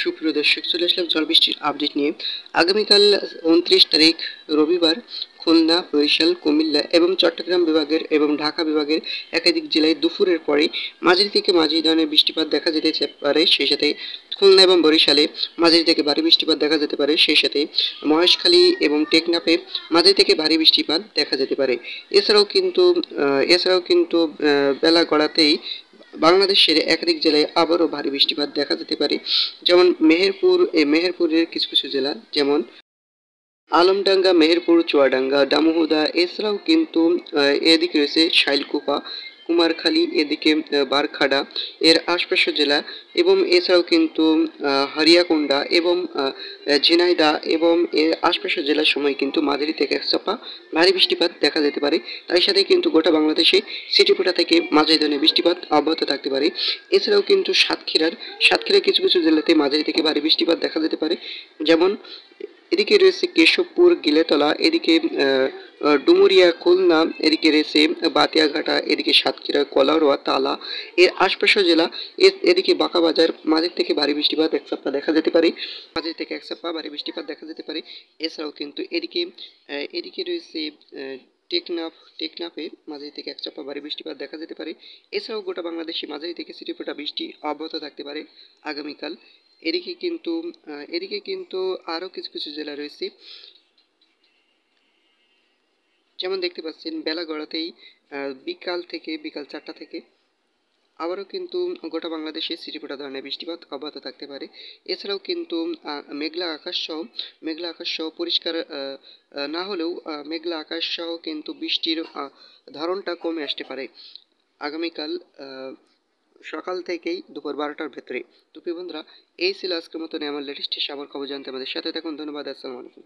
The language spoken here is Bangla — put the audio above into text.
সুপ্রিয় দর্শক, চলে আসলাম ঝড় বৃষ্টির আপডেট নিয়ে। আগামীকাল 29 তারিখ রবিবার খুলনা, বরিশাল, কুমিল্লা এবং চট্টগ্রাম বিভাগের এবং ঢাকা বিভাগের একাধিক জেলায় দুপুরের পরে মাঝারি থেকে মাঝারি ধরনের বৃষ্টিপাত দেখা যেতে পারে। সেই সাথে খুলনা এবং বরিশালে মাঝারি থেকে ভারী বৃষ্টিপাত দেখা যেতে পারে। সেই সাথে মহেশখালী এবং টেকনাফে মাঝারি থেকে ভারী বৃষ্টিপাত দেখা যেতে পারে। এছাড়াও কিন্তু বেলা গড়াতেই বাংলাদেশের একাধিক জেলায় আবারও ভারী বৃষ্টিপাত দেখা যেতে পারে। যেমন মেহেরপুরের কিছু কিছু জেলা, যেমন আলমডাঙ্গা, মেহেরপুর, চুয়াডাঙ্গা, দামোহদা। এছাড়াও কিন্তু এদিকে রয়েছে শাইলকুপা, কুমারখালী, এদিকে বারখাড়া এর আশপাশের জেলা, এবং এছাড়াও কিন্তু হারিয়াকুণ্ডা এবং ঝিনাইদহ এবং এর আশপাশের জেলার সময় কিন্তু মাঝারি থেকে একচাপা ভারী বৃষ্টিপাত দেখা যেতে পারে। তার সাথে কিন্তু গোটা বাংলাদেশে সিটিপোটা থেকে মাঝারি ধরনের বৃষ্টিপাত অব্যাহত থাকতে পারে। এছাড়াও কিন্তু সাতক্ষীরার কিছু কিছু জেলাতে মাঝারি থেকে ভারী বৃষ্টিপাত দেখা যেতে পারে। যেমন এদিকে রয়েছে কেশবপুর, গিলেতলা, এদিকে ডুমুরিয়া, খুলনা, এদিকে রয়েছে বাতিয়াঘাটা, এদিকে সাতক্ষীরা, কলারোয়া, তালা এর আশপাশের জেলা। এদিকে বাঁকাবাজার মাঝারি থেকে ভারী বৃষ্টিপাত এক সপ্তাহ দেখা যেতে পারে। মাঝারি থেকে এক সপ্তাহ ভারী বৃষ্টিপাত দেখা যেতে পারে। এছাড়াও কিন্তু এদিকে রয়েছে টেকনাফে মাঝারি থেকে এক চাপা ভারী বৃষ্টিপাত দেখা যেতে পারে। এছাড়াও গোটা বাংলাদেশে মাঝারি থেকে ছিটেফোঁটা বৃষ্টি অব্যাহত থাকতে পারে আগামীকাল। এদিকে কিন্তু আরও কিছু কিছু জেলা রয়েছে, যেমন দেখতে পাচ্ছেন বেলা গড়াতেই বিকাল 4টা থেকে আবারও কিন্তু গোটা বাংলাদেশে ছিটেফোঁটা ধরনের বৃষ্টিপাত অব্যাহত থাকতে পারে। এছাড়াও কিন্তু মেঘলা আকাশ সহ পরিষ্কার না হলেও মেঘলা আকাশ সহ কিন্তু বৃষ্টির ধরনটা কমে আসতে পারে আগামীকাল সকাল থেকেই দুপুর 12টার ভেতরে। তো প্রিয় বন্ধুরা, এই ছিল আজকের মতন আমার লেটেস্ট আমার খবর জানতে আমাদের সাথে থাকুন। ধন্যবাদ। আসসালামু আলাইকুম।